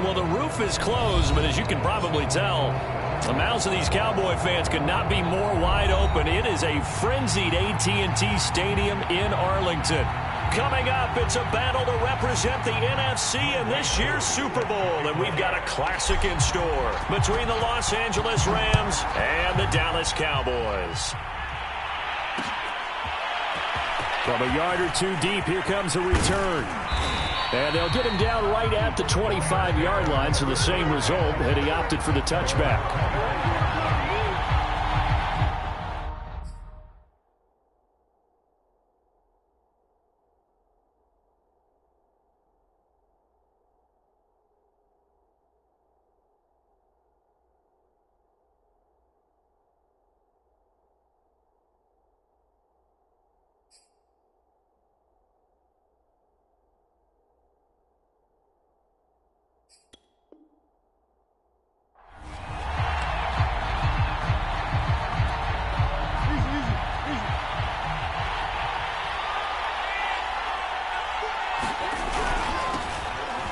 Well, the roof is closed, but as you can probably tell, the mouths of these Cowboy fans could not be more wide open. It is a frenzied AT&T Stadium in Arlington. Coming up, it's a battle to represent the NFC in this year's Super Bowl. And we've got a classic in store between the Los Angeles Rams and the Dallas Cowboys. From a yard or two deep, here comes a return. And they'll get him down right at the 25-yard line, so the same result had he opted for the touchback.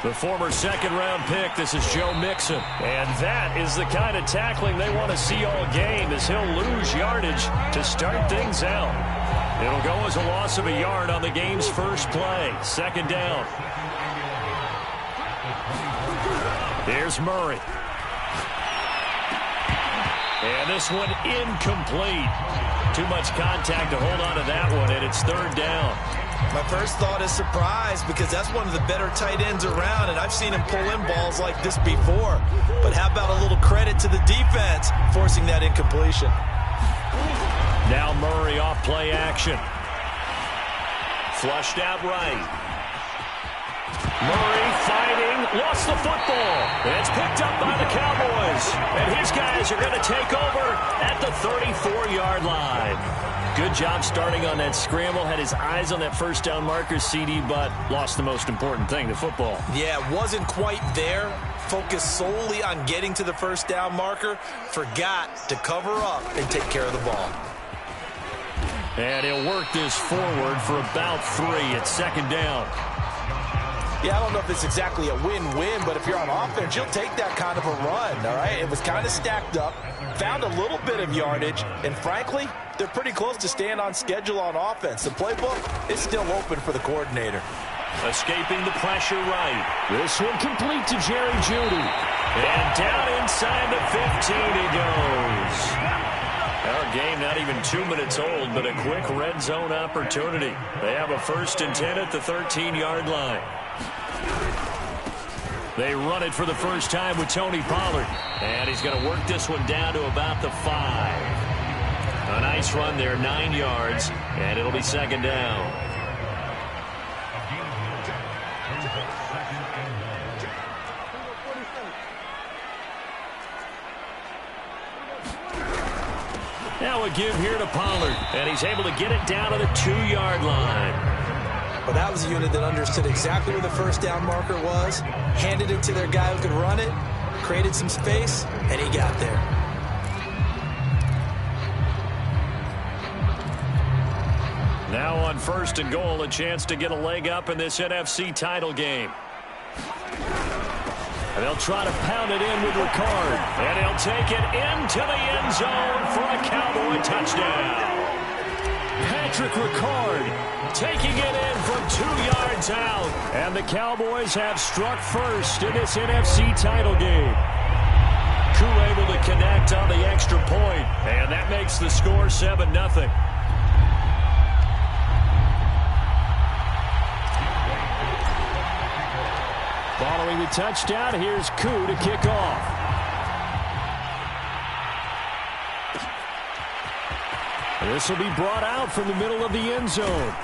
The former second-round pick, this is Joe Mixon. And that is the kind of tackling they want to see all game, as he'll lose yardage to start things out. It'll go as a loss of a yard on the game's first play. Second down. Here's Murray. And this one incomplete. Too much contact to hold on to that one, and it's third down. My first thought is surprise, because that's one of the better tight ends around, and I've seen him pull in balls like this before. But how about a little credit to the defense forcing that incompletion? Now Murray off play action. Flushed out right. Murray fighting, lost the football. It's picked up by the Cowboys. And his guys are going to take over at the 34-yard line. Good job starting on that scramble. Had his eyes on that first down marker, CD, but lost the most important thing, the football. Yeah, wasn't quite there. Focused solely on getting to the first down marker. Forgot to cover up and take care of the ball. And he'll work this forward for about 3 at second down. Yeah, I don't know if it's exactly a win-win, but if you're on offense, you'll take that kind of a run, all right? It was kind of stacked up, found a little bit of yardage, and frankly, they're pretty close to staying on schedule on offense. The playbook is still open for the coordinator. Escaping the pressure right. This one complete to Jerry Jeudy. And down inside the 15 he goes. Our game not even 2 minutes old, but a quick red zone opportunity. They have a 1st and 10 at the 13-yard line. They run it for the first time with Tony Pollard. And he's going to work this one down to about the 5. A nice run there, 9 yards, and it'll be second down. Now a give here to Pollard, and he's able to get it down to the 2-yard line. Well, that was a unit that understood exactly where the first down marker was, handed it to their guy who could run it, created some space, and he got there. Now on 1st and goal, a chance to get a leg up in this NFC title game. And they'll try to pound it in with Ricard. And he'll take it into the end zone for a Cowboy touchdown. Patrick Ricard taking it in from 2 yards out. And the Cowboys have struck first in this NFC title game. Koo able to connect on the extra point. And that makes the score 7-0. Following the touchdown, here's Koo to kick off. This will be brought out from the middle of the end zone.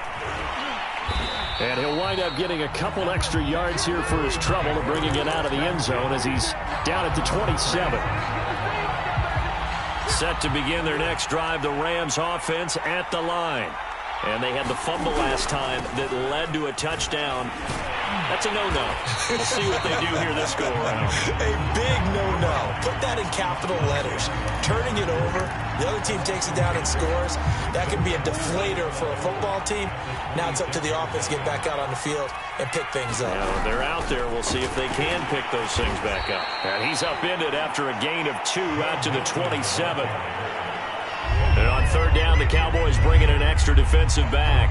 And he'll wind up getting a couple extra yards here for his trouble of bringing it out of the end zone as he's down at the 27. Set to begin their next drive, the Rams offense at the line. And they had the fumble last time that led to a touchdown. That's a no-no. We'll see what they do here this go-around. A big no-no. Put that in capital letters. Turning it over, the other team takes it down and scores. That can be a deflator for a football team. Now it's up to the offense to get back out on the field and pick things up. Yeah, they're out there. We'll see if they can pick those things back up. And he's upended after a gain of 2 out to the 27. And on third down, the Cowboys bring in an extra defensive back.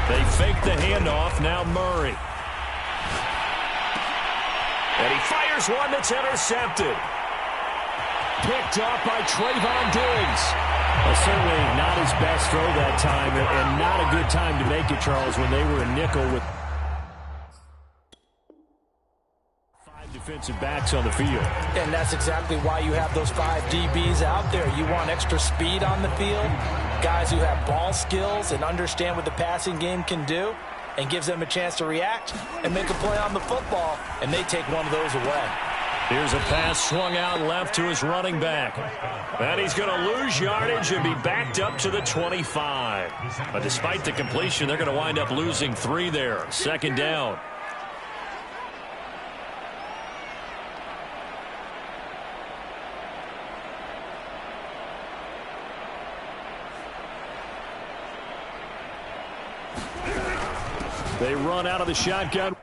They fake the handoff. Now Murray. And he fires one that's intercepted. Picked up by Trayvon Diggs. Well, certainly not his best throw that time, and not a good time to make it, Charles, when they were a nickel with 5 defensive backs on the field. And that's exactly why you have those 5 DBs out there. You want extra speed on the field, guys who have ball skills and understand what the passing game can do, and gives them a chance to react and make a play on the football, and they take one of those away. Here's a pass swung out left to his running back. And he's going to lose yardage and be backed up to the 25. But despite the completion, they're going to wind up losing 3 there. Second down. They run out of the shotgun.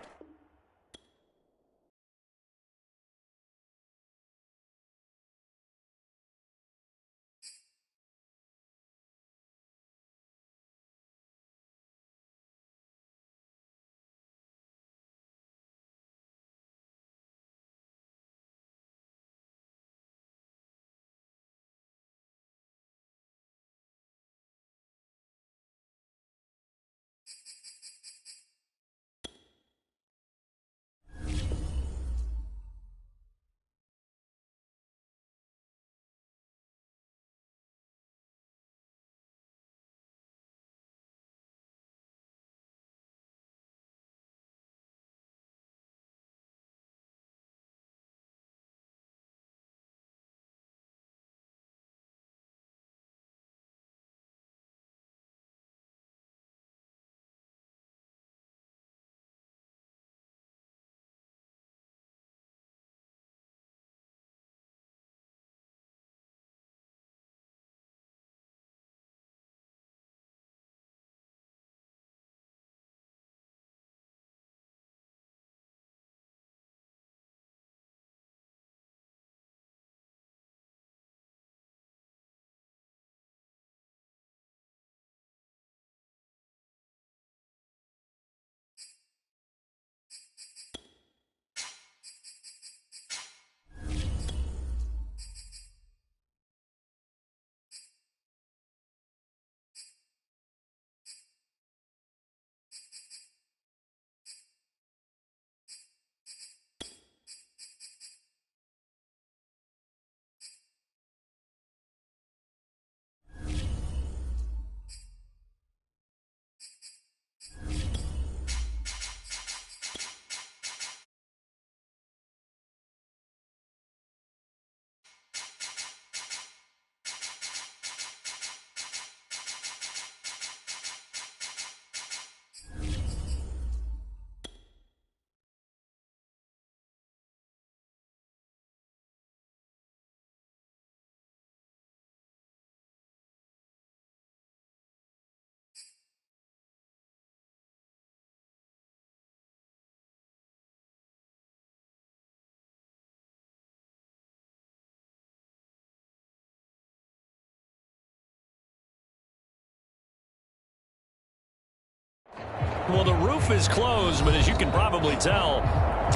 Well, the roof is closed, but as you can probably tell,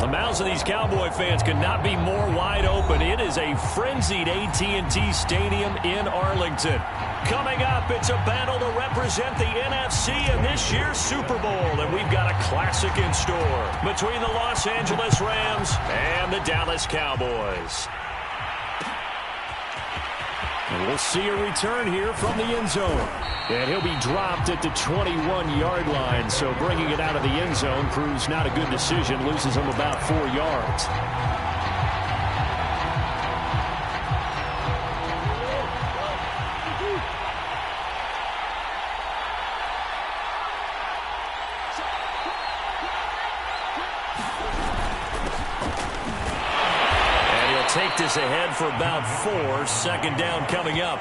the mouths of these Cowboy fans could not be more wide open. It is a frenzied AT&T Stadium in Arlington. Coming up, it's a battle to represent the NFC in this year's Super Bowl, and we've got a classic in store between the Los Angeles Rams and the Dallas Cowboys. And we'll see a return here from the end zone. And he'll be dropped at the 21-yard line. So bringing it out of the end zone proves not a good decision. Loses him about 4 yards. practice ahead for about 4. Second down coming up.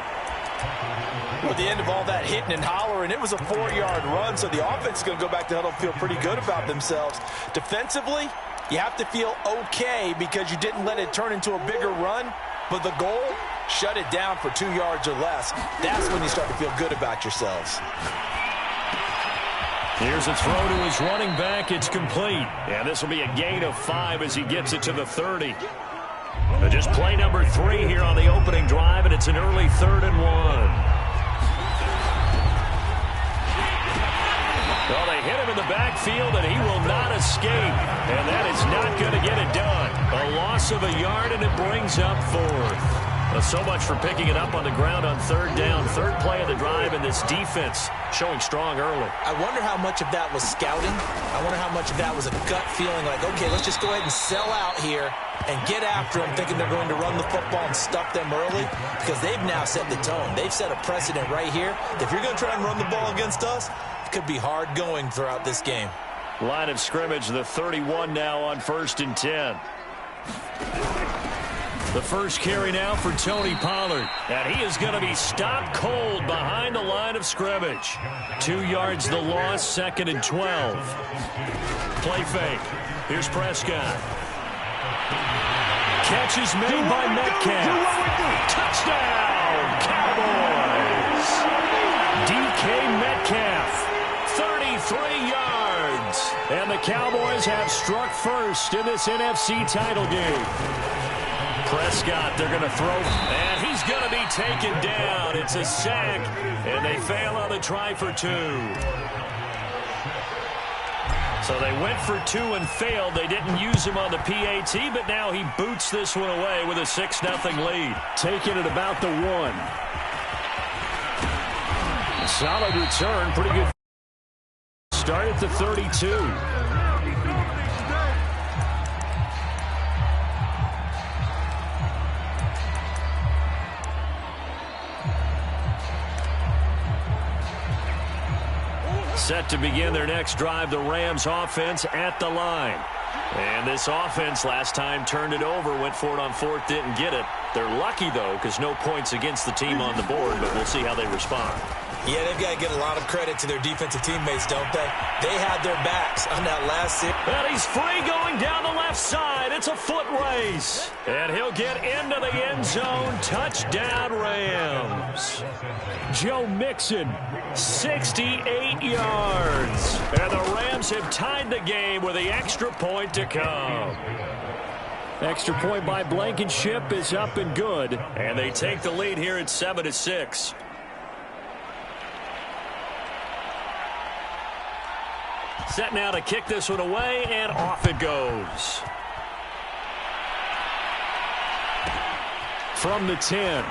At the end of all that hitting and hollering, it was a 4-yard run, so the offense is going to go back to huddle and feel pretty good about themselves. Defensively, you have to feel okay because you didn't let it turn into a bigger run, but the goal, shut it down for 2 yards or less. That's when you start to feel good about yourselves. Here's a throw to his running back. It's complete. And this will be a gain of 5 as he gets it to the 30. Just play number 3 here on the opening drive, and it's an early 3rd and 1. Well, they hit him in the backfield, and he will not escape. And that is not going to get it done. A loss of a yard, and it brings up 4th. Well, so much for picking it up on the ground on 3rd down. 3rd play of the drive, and this defense showing strong early. I wonder how much of that was scouting. I wonder how much of that was a gut feeling like, okay, let's just go ahead and sell out here and get after them, thinking they're going to run the football and stuff them early, because they've now set the tone. They've set a precedent right here. If you're going to try and run the ball against us, it could be hard going throughout this game. Line of scrimmage, the 31 now on 1st and 10. The first carry now for Tony Pollard. And he is going to be stopped cold behind the line of scrimmage. 2 yards the loss, 2nd and 12. Play fake. Here's Prescott. Catch is made by Metcalf. Touchdown, Cowboys. DK Metcalf, 33 yards. And the Cowboys have struck first in this NFC title game. Prescott, they're going to throw, and he's going to be taken down. It's a sack, and they fail on the try for 2. So they went for 2 and failed. They didn't use him on the PAT, but now he boots this one away with a 6-0 lead. Taking it about the 1. Solid return, pretty good start at the 32. Set to begin their next drive, the Rams offense at the line. And this offense last time turned it over, went for it on 4th, didn't get it. They're lucky, though, because no points against the team on the board, but we'll see how they respond. Yeah, they've got to get a lot of credit to their defensive teammates, don't they? They had their backs on that last series. And he's free going down the left side. It's a foot race. And he'll get into the end zone. Touchdown, Rams. Joe Mixon, 68 yards. And the Rams have tied the game with the extra point to come. Extra point by Blankenship is up and good. And they take the lead here at 7-6. Set now to kick this one away, and off it goes. From the 10.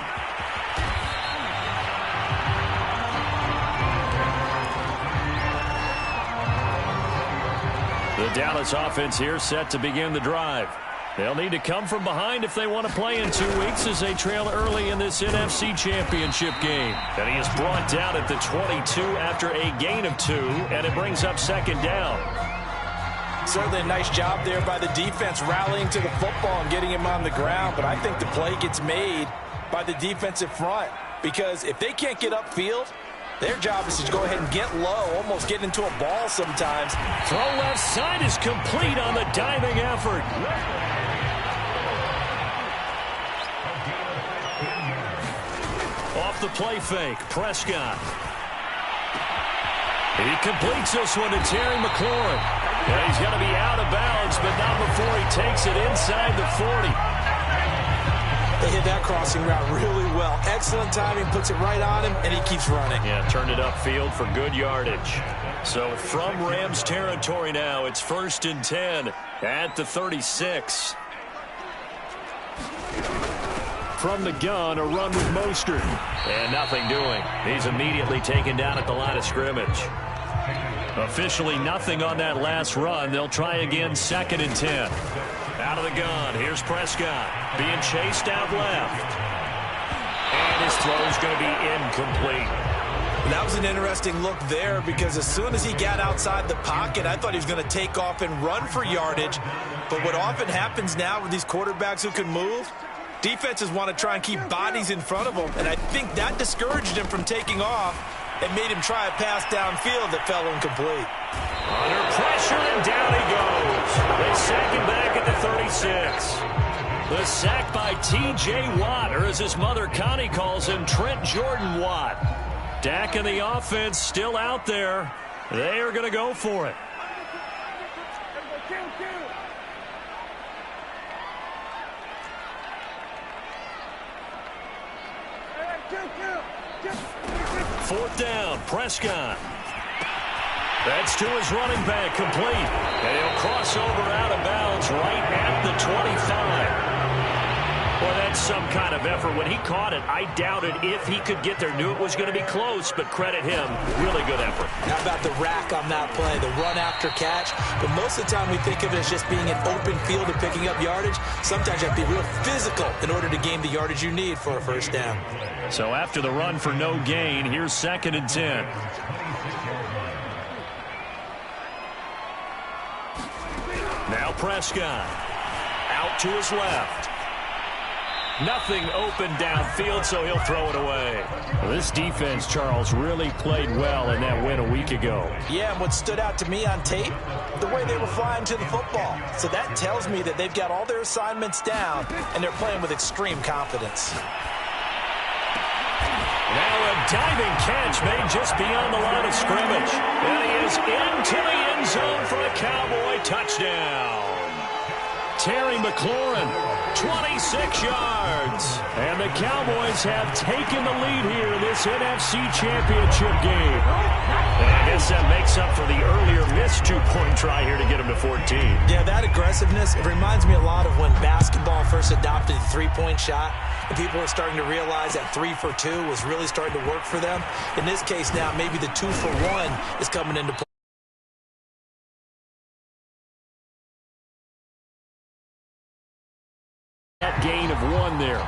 The Dallas offense here set to begin the drive. They'll need to come from behind if they want to play in 2 weeks as they trail early in this NFC Championship game. And he is brought down at the 22 after a gain of 2, and it brings up 2nd down. Certainly a nice job there by the defense rallying to the football and getting him on the ground, but I think the play gets made by the defensive front because if they can't get upfield, their job is to go ahead and get low, almost get into a ball sometimes. Throw left side is complete on the diving effort. Off the play fake, Prescott. He completes this one to Terry McLaurin. And he's going to be out of bounds, but not before he takes it inside the 40. They hit that crossing route really well. Excellent timing, puts it right on him, and he keeps running. Yeah, turned it upfield for good yardage. So from Rams territory now, it's 1st and 10 at the 36. From the gun, a run with Mostert. And nothing doing. He's immediately taken down at the line of scrimmage. Officially nothing on that last run. They'll try again 2nd and 10. Out of the gun, here's Prescott. Being chased out left. And his throw is going to be incomplete. That was an interesting look there because as soon as he got outside the pocket, I thought he was going to take off and run for yardage. But what often happens now with these quarterbacks who can move, Defenses want to try and keep bodies in front of them, and I think that discouraged him from taking off and made him try a pass downfield that fell incomplete. Under pressure, and down he goes. They sack him back at the 36. The sack by T.J. Watt, or as his mother Connie calls him, Trent Jordan Watt. Dak and the offense still out there. They are going to go for it. Fourth down, Prescott. That's to his running back, complete. And he'll cross over out of bounds right at the 25. Well, that's some kind of effort. When he caught it, I doubted if he could get there. Knew it was going to be close, but credit him. Really good effort. How about the rack on that play, the run after catch? But most of the time we think of it as just being an open field and picking up yardage. Sometimes you have to be real physical in order to gain the yardage you need for a first down. So after the run for no gain, here's 2nd and 10. Now Prescott. Out to his left. Nothing open downfield, so he'll throw it away. Well, this defense, Charles, really played well in that win a week ago. Yeah, and what stood out to me on tape, the way they were flying to the football. So that tells me that they've got all their assignments down, and they're playing with extreme confidence. Now a diving catch made just beyond the line of scrimmage. And he is into the end zone for a Cowboy touchdown. Terry McLaurin, 26 yards. And the Cowboys have taken the lead here in this NFC Championship game. And I guess that makes up for the earlier missed 2-point try here to get them to 14. Yeah, that aggressiveness, it reminds me a lot of when basketball first adopted the three-point shot. And people were starting to realize that 3 for 2 was really starting to work for them. In this case now, maybe the 2 for 1 is coming into play. That gain of 1 there.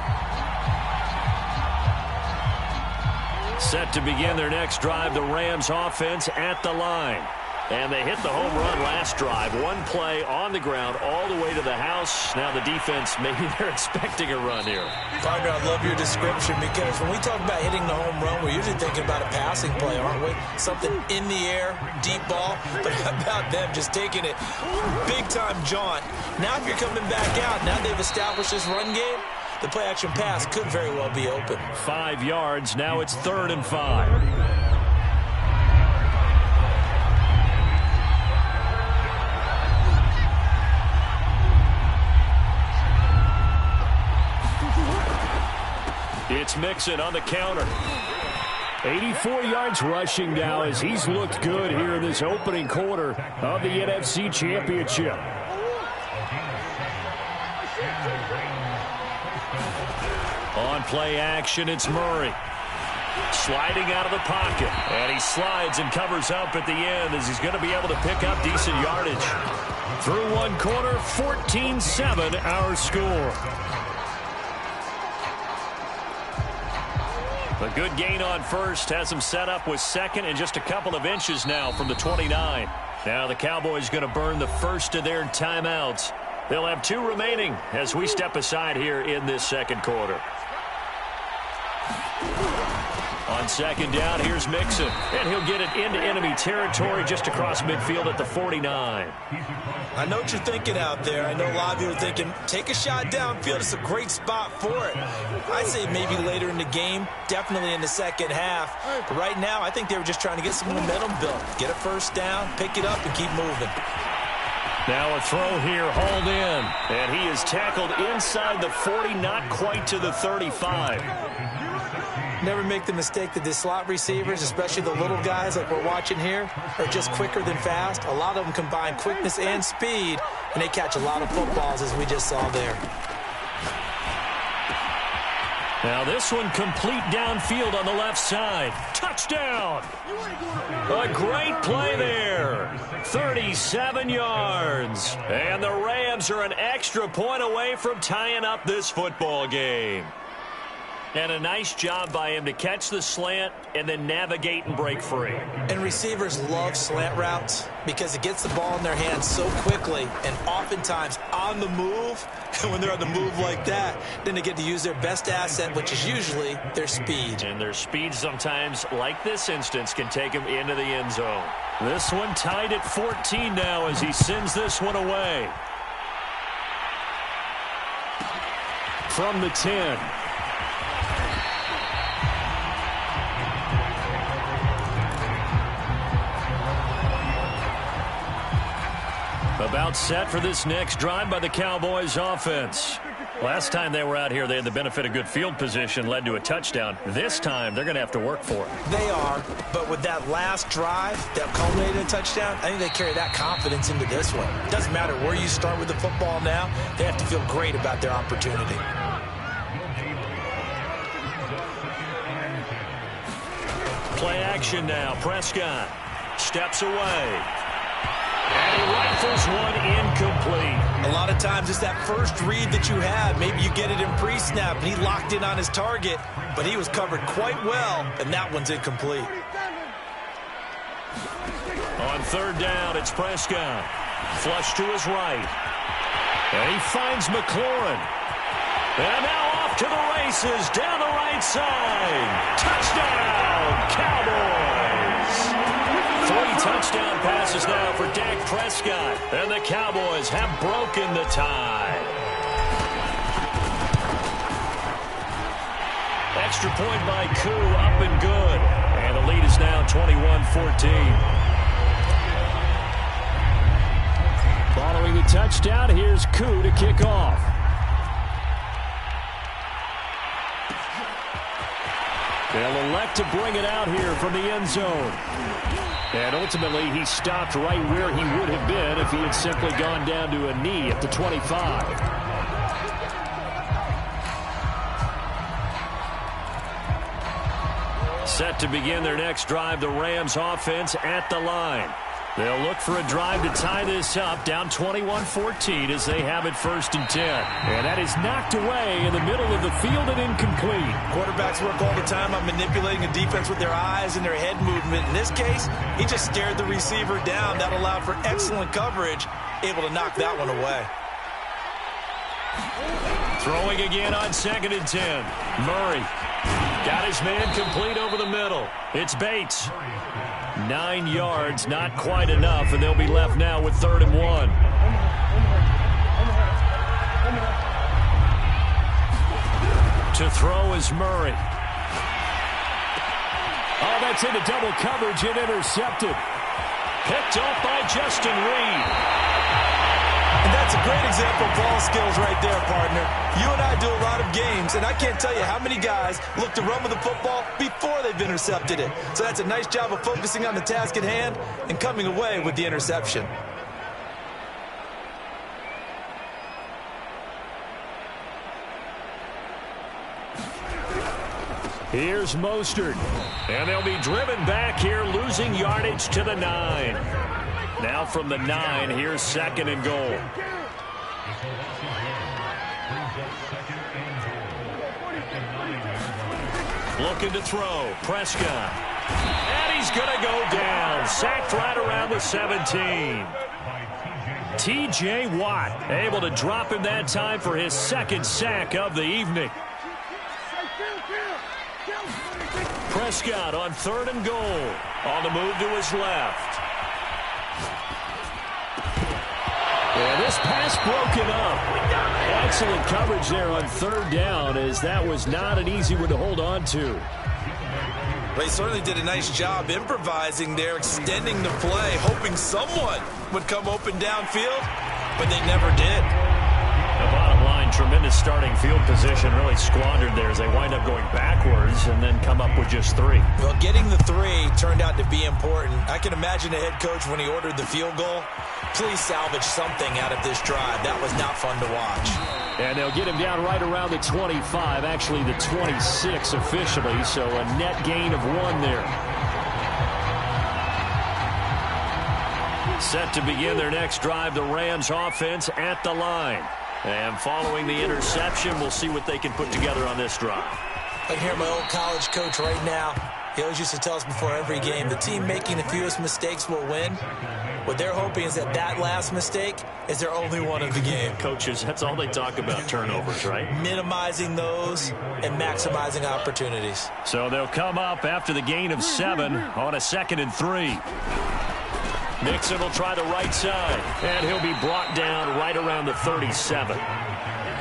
Set to begin their next drive, the Rams offense at the line. And they hit the home run last drive. 1 play on the ground all the way to the house. Now the defense, maybe they're expecting a run here. Partner, I love your description because when we talk about hitting the home run, we're usually thinking about a passing play, aren't we? Something in the air, deep ball. But how about them just taking it big-time jaunt? Now if you're coming back out, now they've established this run game, the play-action pass could very well be open. 5 yards. Now it's 3rd and 5. It's Mixon on the counter. 84 yards rushing now as he's looked good here in this opening quarter of the NFC Championship. On play action, it's Murray. Sliding out of the pocket. And he slides and covers up at the end as he's going to be able to pick up decent yardage. Through 1 quarter, 14-7 our score. A good gain on first has him set up with 2nd and just a couple of inches now from the 29. Now the Cowboys going to burn the first of their timeouts. They'll have 2 remaining as we step aside here in this 2nd quarter. On 2nd down, here's Mixon. And he'll get it into enemy territory just across midfield at the 49. I know what you're thinking out there. I know a lot of you are thinking, take a shot downfield. It's a great spot for it. I'd say maybe later in the game, definitely in the second half. But right now, I think they were just trying to get some momentum built. Get a first down, pick it up, and keep moving. Now a throw here, hauled in. And he is tackled inside the 40, not quite to the 35. Never make the mistake that the slot receivers, especially the little guys like we're watching here, are just quicker than fast. A lot of them combine quickness and speed, and they catch a lot of footballs, as we just saw there. Now this one complete downfield on the left side. Touchdown! A great play there. 37 yards. And the Rams are an extra point away from tying up this football game. And a nice job by him to catch the slant and then navigate and break free. And receivers love slant routes because it gets the ball in their hands so quickly and oftentimes on the move. And when they're on the move like that, then they get to use their best asset, which is usually their speed. And their speed sometimes, like this instance, can take them into the end zone. This one tied at 14 now as he sends this one away. From the 10. About set for this next drive by the Cowboys offense. Last time they were out here, they had the benefit of good field position, led to a touchdown. This time, they're going to have to work for it. They are, but with that last drive that culminated in a touchdown, I think they carry that confidence into this one. It doesn't matter where you start with the football now. They have to feel great about their opportunity. Play action now. Prescott steps away. And he rifles one incomplete. A lot of times it's that first read that you have. Maybe you get it in pre-snap, and he locked in on his target, but he was covered quite well, and that one's incomplete. On third down, it's Prescott. Flush to his right. And he finds McLaurin. And now off to the races down the right side. Touchdown, Cowboys! 3 touchdown passes now for Dak Prescott. And the Cowboys have broken the tie. Extra point by Koo, up and good. And the lead is now 21-14. Following the touchdown, here's Koo to kick off. They'll elect to bring it out here from the end zone. And ultimately, he stopped right where he would have been if he had simply gone down to a knee at the 25. Set to begin their next drive, the Rams offense at the line. They'll look for a drive to tie this up, down 21-14 as they have it 1st and 10. And that is knocked away in the middle of the field and incomplete. Quarterbacks work all the time on manipulating a defense with their eyes and their head movement. In this case, he just stared the receiver down. That allowed for excellent coverage, able to knock that one away. Throwing again on 2nd and 10. Murray got his man complete over the middle. It's Bates. 9 yards, not quite enough, and they'll be left now with 3rd and 1. To throw is Murray. Oh, that's into double coverage and intercepted. Picked off by Justin Reed. And that's a great example of ball skills right there, partner. You and I do a lot of games, and I can't tell you how many guys look to run with the football before they've intercepted it. So that's a nice job of focusing on the task at hand and coming away with the interception. Here's Mostert. And they'll be driven back here, losing yardage to the 9. Now from the 9, here's 2nd and goal. Looking to throw. Prescott. And he's going to go down. Sacked right around the 17. T.J. Watt able to drop him that time for his 2nd sack of the evening. Prescott on 3rd and goal. On the move to his left. And this pass broken up. Excellent coverage there on 3rd down, as that was not an easy one to hold on to. They certainly did a nice job improvising there, extending the play, hoping someone would come open downfield, but they never did. The bottom line, tremendous starting field position, really squandered there as they wind up going backwards and then come up with just 3. Well, getting the 3 turned out to be important. I can imagine the head coach when he ordered the field goal. Please salvage something out of this drive. That was not fun to watch. And they'll get him down right around the 25, actually the 26 officially, so a net gain of 1 there. Set to begin their next drive, the Rams offense at the line. And following the interception, we'll see what they can put together on this drive. I can hear my old college coach right now. He always used to tell us before every game, the team making the fewest mistakes will win. What they're hoping is that that last mistake is their only one of the game. Coaches, that's all they talk about, turnovers, right? Minimizing those and maximizing opportunities. So they'll come up after the gain of 7 on a 2nd and 3. Mixon will try the right side, and he'll be brought down right around the 37.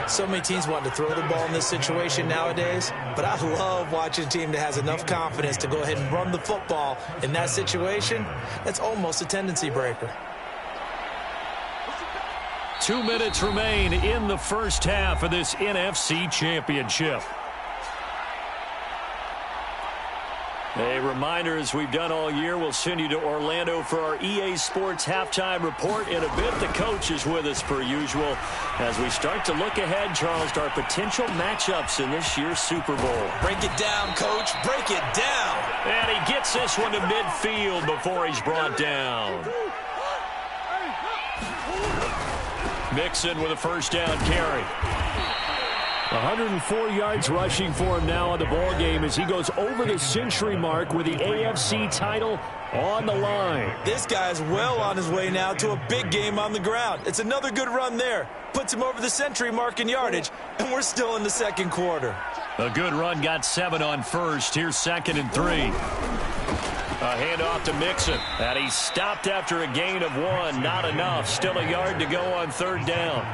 So many teams want to throw the ball in this situation nowadays, but I love watching a team that has enough confidence to go ahead and run the football in that situation. That's almost a tendency breaker. 2 minutes remain in the first half of this NFC Championship. A reminder, as we've done all year, we'll send you to Orlando for our EA Sports halftime report. In a bit, the coach is with us per usual as we start to look ahead, Charles, to our potential matchups in this year's Super Bowl. Break it down, Coach. Break it down. And he gets this one to midfield before he's brought down. Mixon with a first down carry. 104 yards rushing for him now on the ball game as he goes over the century mark with the AFC title on the line. This guy's well on his way now to a big game on the ground. It's another good run there. Puts him over the century mark in yardage, and we're still in the second quarter. A good run got 7 on first. Here's 2nd and 3. A handoff to Mixon. And he stopped after a gain of 1. Not enough. Still a yard to go on 3rd down.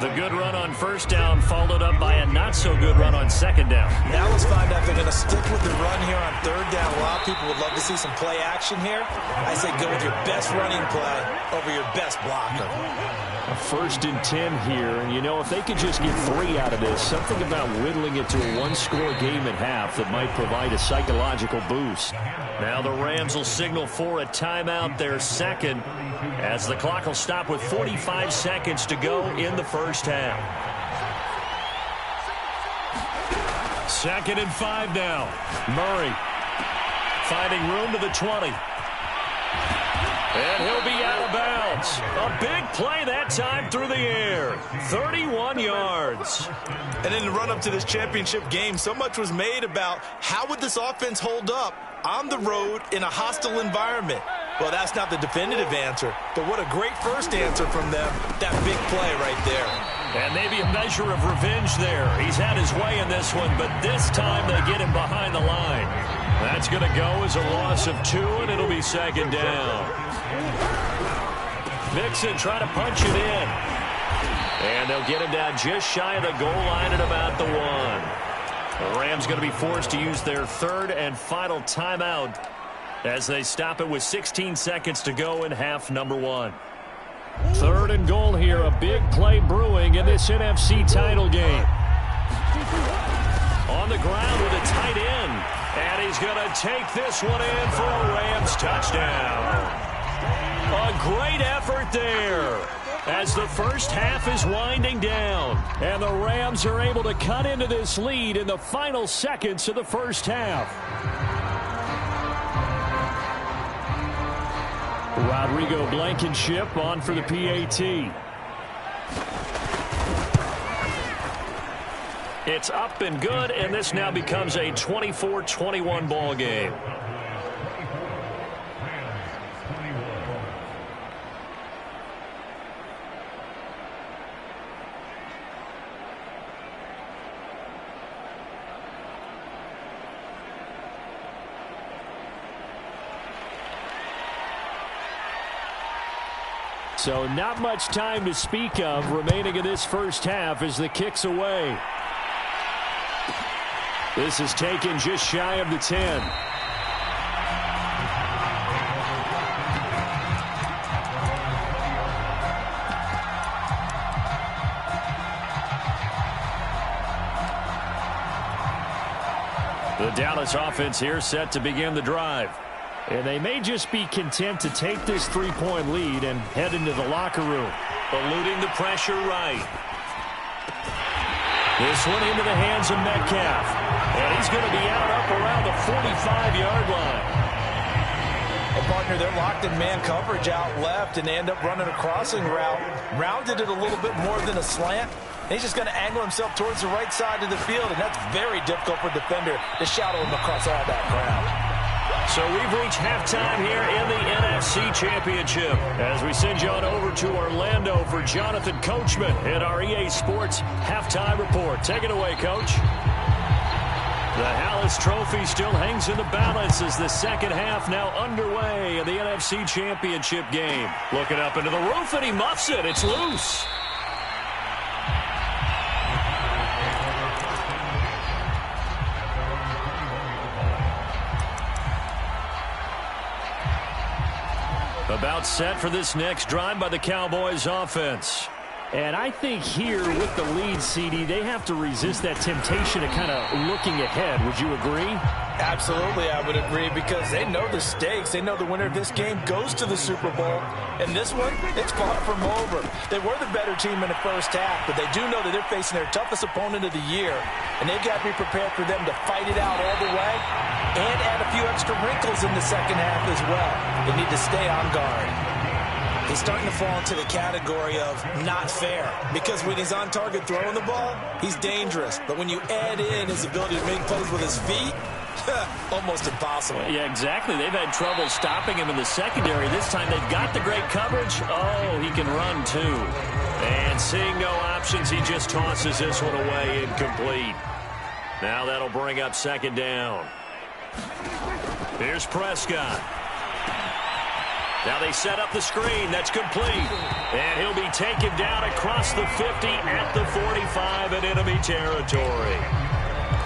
The good run on first down followed up by a not-so-good run on 2nd down. Now let's find out if they're going to stick with the run here on 3rd down. A lot of people would love to see some play action here. I say go with your best running play over your best blocker. A 1st and 10 here, and you know, if they could just get 3 out of this, something about whittling it to a 1-score game at half that might provide a psychological boost. Now the Rams will signal for a timeout, their 2nd, as the clock will stop with 45 seconds to go in the first half. 2nd and 5 now. Murray finding room to the 20. And he'll be out of bounds. A big play that time through the air. 31 yards. And in the run-up to this championship game, so much was made about how would this offense hold up on the road in a hostile environment. Well, that's not the definitive answer, but what a great first answer from them. That big play right there. And maybe a measure of revenge there. He's had his way in this one, but this time they get him behind the line. That's going to go as a loss of 2, and it'll be 2nd down. Mixon trying to punch it in. And they'll get him down just shy of the goal line at about the 1. The Rams going to be forced to use their 3rd and final timeout as they stop it with 16 seconds to go in half number 1. 3rd and goal here. A big play brewing in this NFC title game. On the ground with a tight end. And he's going to take this one in for a Rams touchdown. A great effort there as the first half is winding down. And the Rams are able to cut into this lead in the final seconds of the first half. Rodrigo Blankenship on for the PAT. It's up and good, and this now becomes a 24-21 ball game. So not much time to speak of remaining in this first half as the kick's away. This is taken just shy of the 10. The Dallas offense here set to begin the drive. And they may just be content to take this 3-point lead and head into the locker room. Eluding the pressure right. This one into the hands of Metcalf. And he's going to be out up around the 45-yard line. Well, partner, they're locked in man coverage out left, and they end up running a crossing route. Rounded it a little bit more than a slant. And he's just going to angle himself towards the right side of the field, and that's very difficult for a defender to shadow him across all that ground. So we've reached halftime here in the NFC Championship as we send you on over to Orlando for Jonathan Coachman in our EA Sports Halftime Report. Take it away, Coach. The Hallis Trophy still hangs in the balance as the second half now underway in the NFC Championship game. Looking up into the roof, and he muffs it. It's loose. About set for this next drive by the Cowboys offense. And I think here with the lead, CD, they have to resist that temptation of kind of looking ahead. Would you agree? Absolutely, I would agree, because they know the stakes. They know the winner of this game goes to the Super Bowl. And this one, it's far from over. They were the better team in the first half, but they do know that they're facing their toughest opponent of the year. And they've got to be prepared for them to fight it out all the way and add a few extra wrinkles in the second half as well. They need to stay on guard. He's starting to fall into the category of not fair, because when he's on target throwing the ball, he's dangerous. But when you add in his ability to make plays with his feet, almost impossible. Yeah, exactly. They've had trouble stopping him in the secondary. This time they've got the great coverage. Oh, he can run too. And seeing no options, he just tosses this one away incomplete. Now that'll bring up second down. Here's Prescott. Now they set up the screen. That's complete. And he'll be taken down across the 50 at the 45 in enemy territory.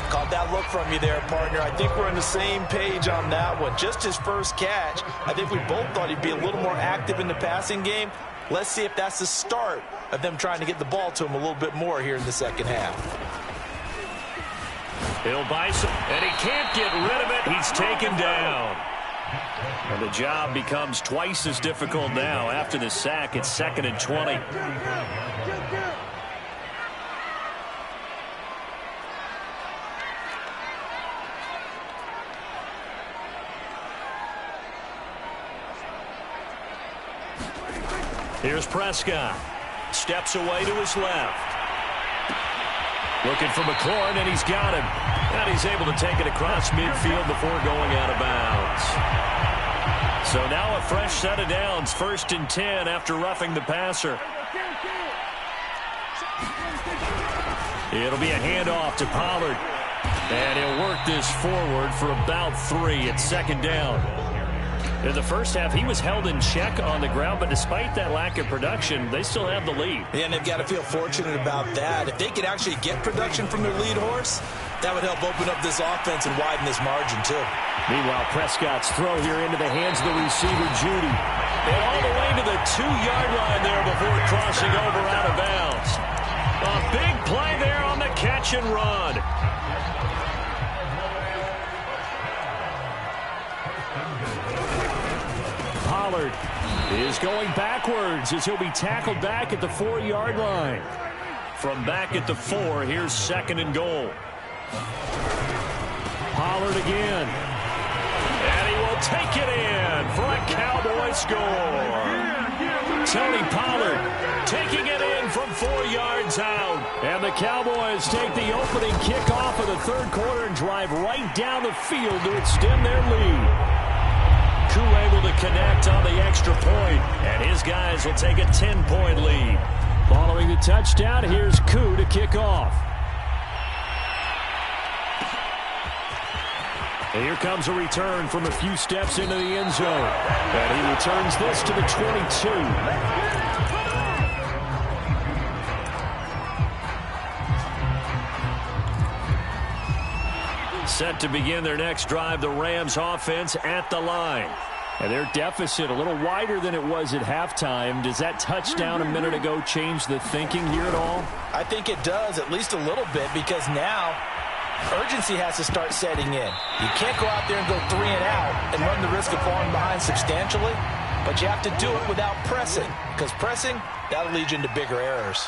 Caught that look from you there, partner. I think we're on the same page on that one. Just his first catch. I think we both thought he'd be a little more active in the passing game. Let's see if that's the start of them trying to get the ball to him a little bit more here in the second half. He'll buy some, and he can't get rid of it. He's taken down. And the job becomes twice as difficult now. After the sack, it's 2nd and 20. Here's Prescott. Steps away to his left. Looking for McLaurin, and he's got him. And he's able to take it across midfield before going out of bounds. So now a fresh set of downs, 1st and 10 after roughing the passer. It'll be a handoff to Pollard. And he'll work this forward for about 3 at 2nd down. In the first half, he was held in check on the ground, but despite that lack of production, they still have the lead. Yeah, and they've got to feel fortunate about that. If they could actually get production from their lead horse, that would help open up this offense and widen this margin, too. Meanwhile, Prescott's throw here into the hands of the receiver, Judy. And all the way to the 2-yard line there before crossing over out of bounds. A big play there on the catch and run. Pollard is going backwards as he'll be tackled back at the 4-yard line. From back at the 4, here's 2nd and goal. Pollard again. And he will take it in for a Cowboy score. Tony Pollard taking it in from 4 yards out. And the Cowboys take the opening kickoff of the 3rd quarter and drive right down the field to extend their lead. Koo able to connect on the extra point, and his guys will take a 10-point lead. Following the touchdown, here's Koo to kick off. And here comes a return from a few steps into the end zone. And he returns this to the 22. Set to begin their next drive, the Rams offense at the line. And their deficit a little wider than it was at halftime. Does that touchdown a minute ago change the thinking here at all? I think it does, at least a little bit, because now urgency has to start setting in. You can't go out there and go 3 and out and run the risk of falling behind substantially, but you have to do it without pressing, because pressing, that'll lead you into bigger errors.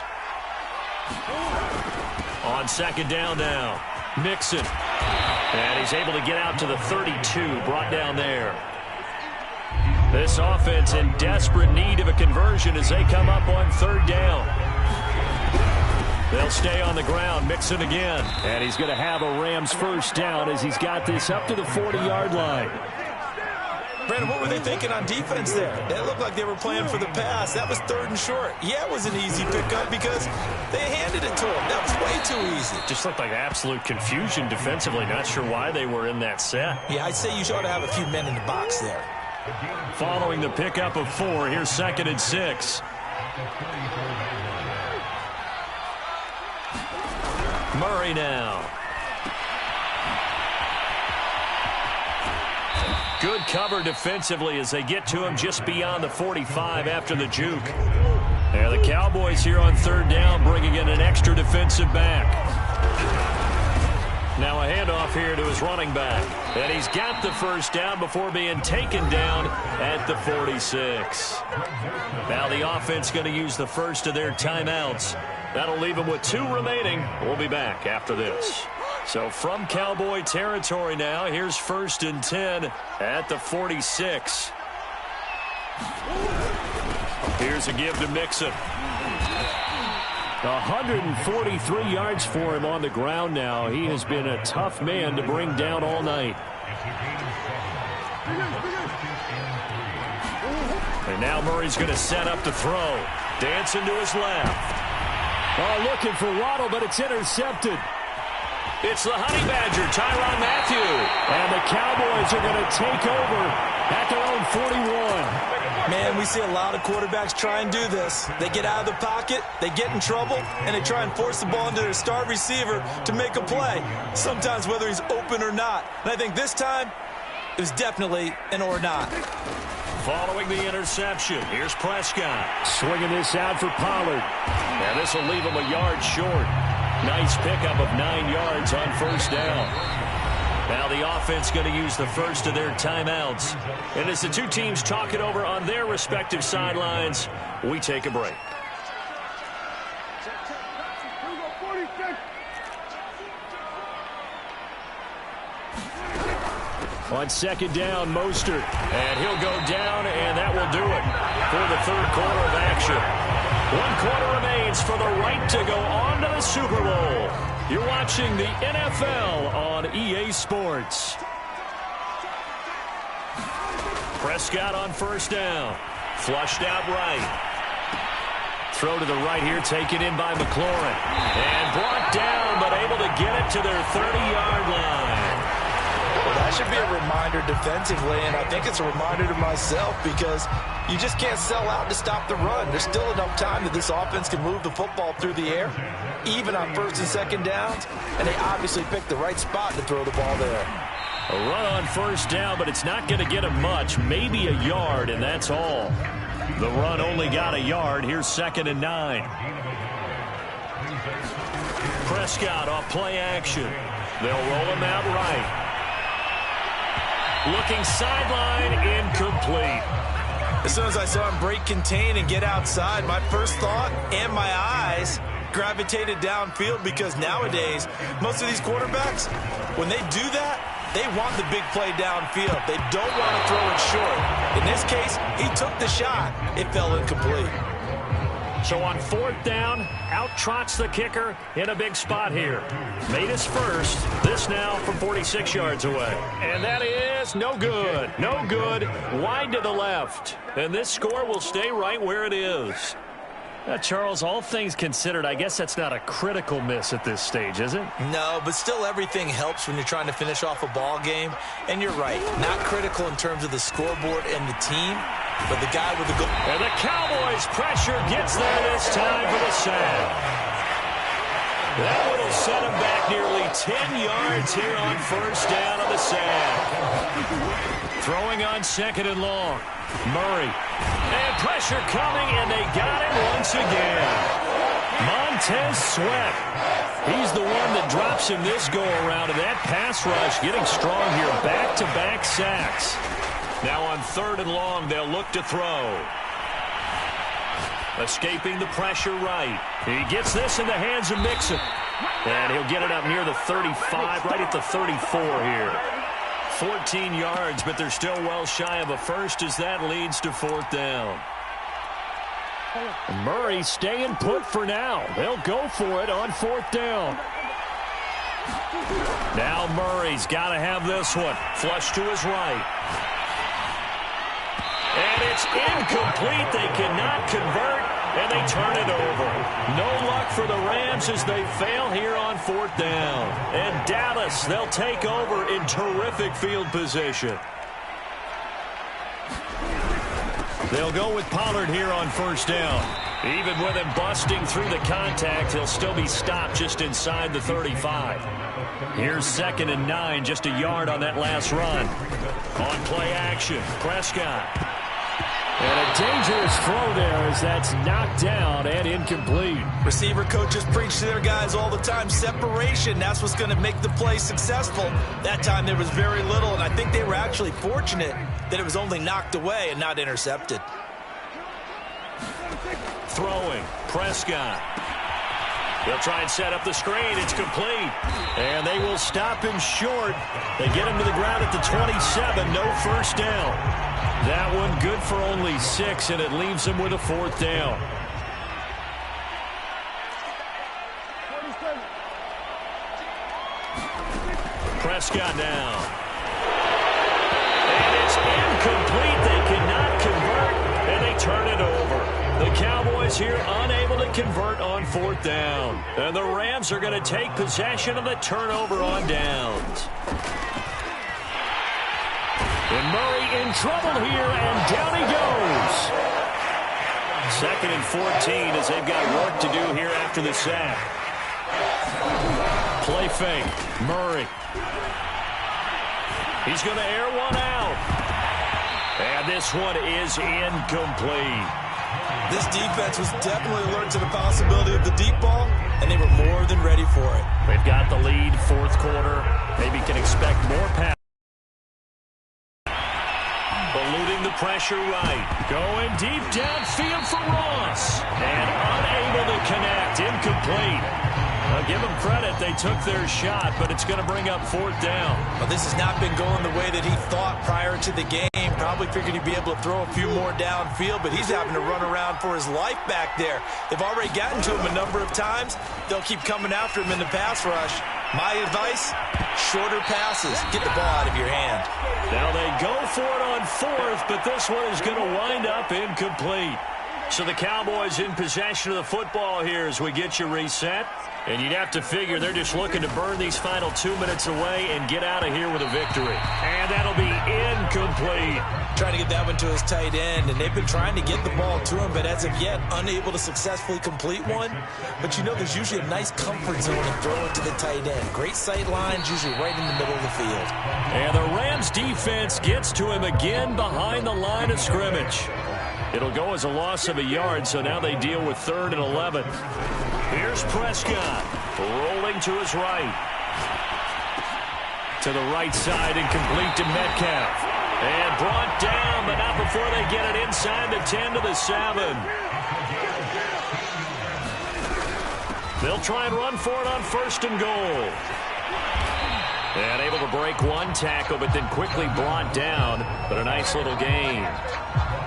On 2nd down now, Mixon. And he's able to get out to the 32, brought down there. This offense in desperate need of a conversion as they come up on 3rd down. They'll stay on the ground. Mixon again. And he's going to have a Rams first down as he's got this up to the 40-yard line. Brandon, what were they thinking on defense there? It looked like they were playing for the pass. That was 3rd and short. Yeah, it was an easy pickup because they handed it to him. That was way too easy. Just looked like absolute confusion defensively. Not sure why they were in that set. Yeah, I'd say you ought to have a few men in the box there. Following the pickup of 4, here's 2nd and 6. Murray now. Good cover defensively as they get to him just beyond the 45 after the juke. And the Cowboys here on 3rd down, bringing in an extra defensive back. Now a handoff here to his running back. And he's got the first down before being taken down at the 46. Now the offense going to use the first of their timeouts. That'll leave them with 2 remaining. We'll be back after this. So from Cowboy territory now, here's 1st and 10 at the 46. Here's a give to Mixon. 143 yards for him on the ground now. He has been a tough man to bring down all night. And now Murray's going to set up to throw. Dancing to his left. Oh, looking for Waddle, but it's intercepted. It's the Honey Badger, Tyrann Mathieu. And the Cowboys are going to take over at their own 41. Man, we see a lot of quarterbacks try and do this. They get out of the pocket, they get in trouble, and they try and force the ball into their star receiver to make a play, sometimes whether he's open or not. And I think this time, it was definitely an or not. Following the interception, here's Prescott. Swinging this out for Pollard. And this will leave him a yard short. Nice pickup of 9 yards on first down. Now the offense going to use the first of their timeouts. And as the 2 teams talk it over on their respective sidelines, we take a break. On 2nd down, Mostert. And he'll go down, and that will do it for the 3rd quarter of action. 1 quarter remains for the right to go on to the Super Bowl. You're watching the NFL on EA Sports. Prescott on first down. Flushed out right. Throw to the right here, taken in by McLaurin. And brought down, but able to get it to their 30-yard line. Well, that should be a reminder defensively, and I think it's a reminder to myself because you just can't sell out to stop the run. There's still enough time that this offense can move the football through the air, even on 1st and 2nd downs, and they obviously picked the right spot to throw the ball there. A run on first down, but it's not going to get him much, maybe a yard, and that's all. The run only got a yard. Here's 2nd and 9. Prescott off play action. They'll roll him out right. Looking sideline, incomplete. As soon as I saw him break contain and get outside, my first thought and my eyes gravitated downfield because nowadays, most of these quarterbacks, when they do that, they want the big play downfield. They don't want to throw it short. In this case, he took the shot. It fell incomplete. So on 4th down, out trots the kicker in a big spot here. Made his first. This now from 46 yards away. And that is no good. No good. Wide to the left. And this score will stay right where it is. Charles, all things considered, I guess that's not a critical miss at this stage, is it? No, but still everything helps when you're trying to finish off a ball game. And you're right, not critical in terms of the scoreboard and the team, but the guy with the goal. And the Cowboys' pressure gets there this time for the sack. That one will set him back nearly 10 yards here on first down on the sack. Throwing on 2nd and long. Murray. And pressure coming, and they got him once again. Montez Sweat. He's the one that drops him this go-around, and that pass rush getting strong here. Back-to-back sacks. Now on 3rd and long, they'll look to throw. Escaping the pressure right. He gets this in the hands of Mixon. And he'll get it up near the 35, right at the 34 here. 14 yards, but they're still well shy of a first as that leads to 4th down. Murray staying put for now. They'll go for it on 4th down. Now Murray's got to have this one. Flush to his right. And it's incomplete. They cannot convert, and they turn it over. No luck for the Rams as they fail here on 4th down. And Dallas, they'll take over in terrific field position. They'll go with Pollard here on 1st down. Even with him busting through the contact, he'll still be stopped just inside the 35. Here's 2nd and 9, just a yard on that last run. On play action, Prescott. And a dangerous throw there as that's knocked down and incomplete. Receiver coaches preach to their guys all the time. Separation, that's what's going to make the play successful. That time there was very little, and I think they were actually fortunate that it was only knocked away and not intercepted. Throwing, Prescott. They'll try and set up the screen. It's complete. And they will stop him short. They get him to the ground at the 27. No 1st down. That one good for only 6, and it leaves him with a 4th down. Prescott now. And it's incomplete. They cannot convert, and they turn it over. The Cowboys here unable to convert on 4th down. And the Rams are going to take possession of the turnover on downs. And Murray in trouble here, and down he goes. 2nd and 14 as they've got work to do here after the sack. Play fake, Murray. He's going to air one out. And this one is incomplete. This defense was definitely alert to the possibility of the deep ball, and they were more than ready for it. They've got the lead, 4th quarter. Maybe can expect more pass. Eluding the pressure right. Going deep downfield for Ross. And unable to connect. Incomplete. I'll give them credit. They took their shot, but it's going to bring up 4th down. Well, this has not been going the way that he thought prior to the game. Probably figured he'd be able to throw a few more downfield, but he's having to run around for his life back there. They've already gotten to him a number of times. They'll keep coming after him in the pass rush. My advice, shorter passes. Get the ball out of your hand. Now they go for it on 4th, but this one is going to wind up incomplete. So the Cowboys in possession of the football here as we get you reset. And you'd have to figure they're just looking to burn these final 2 minutes away and get out of here with a victory. And that'll be incomplete. Trying to get that one to his tight end, and they've been trying to get the ball to him, but as of yet, unable to successfully complete one. But you know there's usually a nice comfort zone in throwing to the tight end. Great sight lines, usually right in the middle of the field. And the Rams defense gets to him again behind the line of scrimmage. It'll go as a loss of a yard, so now they deal with 3rd and 11. Here's Prescott, rolling to his right. To the right side, incomplete to Metcalf. And brought down, but not before they get it inside the 10 to the 7. They'll try and run for it on 1st and goal. And able to break one tackle, but then quickly brought down. But a nice little gain.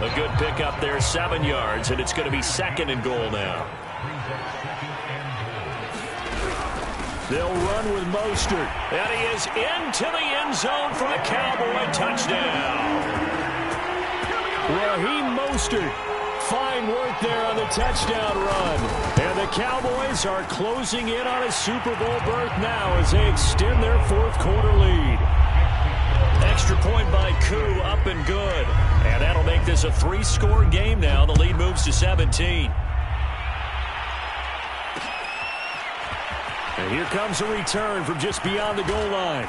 A good pickup there, 7 yards, and it's going to be 2nd and goal now. They'll run with Mostert. And he is into the end zone for a Cowboy touchdown. Raheem Mostert. Fine work there on the touchdown run. And the Cowboys are closing in on a Super Bowl berth now as they extend their 4th quarter lead. Extra point by Koo, up and good. And that'll make this a 3-score game now. The lead moves to 17. And here comes a return from just beyond the goal line.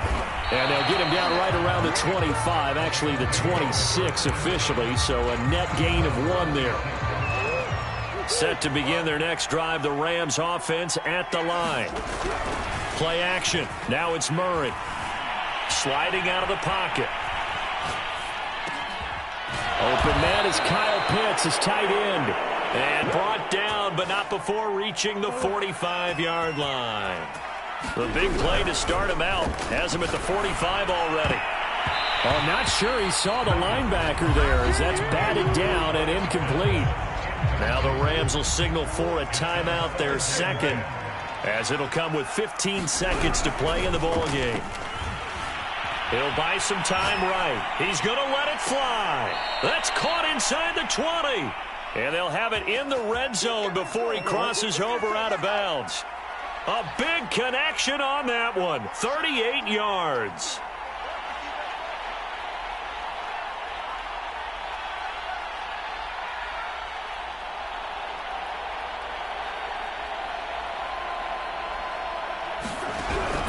And they'll get him down right around the 25, actually the 26 officially, so a net gain of 1 there. Set to begin their next drive, the Rams offense at the line. Play action. Now it's Murray. Sliding out of the pocket. Open man is Kyle Pitts, his tight end. And brought down, but not before reaching the 45-yard line. The big play to start him out. Has him at the 45 already. I'm not sure he saw the linebacker there as that's batted down and incomplete. Now the Rams will signal for a timeout, their second, as it'll come with 15 seconds to play in the ball game. He'll buy some time right. He's going to let it fly. That's caught inside the 20. And they'll have it in the red zone before he crosses over out of bounds. A big connection on that one. 38 yards.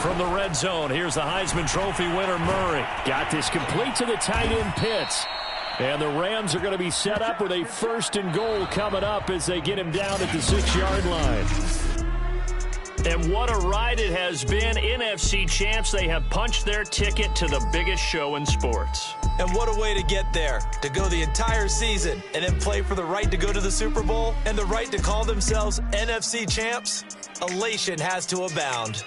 From the red zone, here's the Heisman Trophy winner, Murray. Got this complete to the tight end, Pitts. And the Rams are going to be set up with a 1st and goal coming up as they get him down at the 6-yard line. And what a ride it has been. NFC champs, they have punched their ticket to the biggest show in sports. And what a way to get there, to go the entire season and then play for the right to go to the Super Bowl and the right to call themselves NFC champs. Elation has to abound.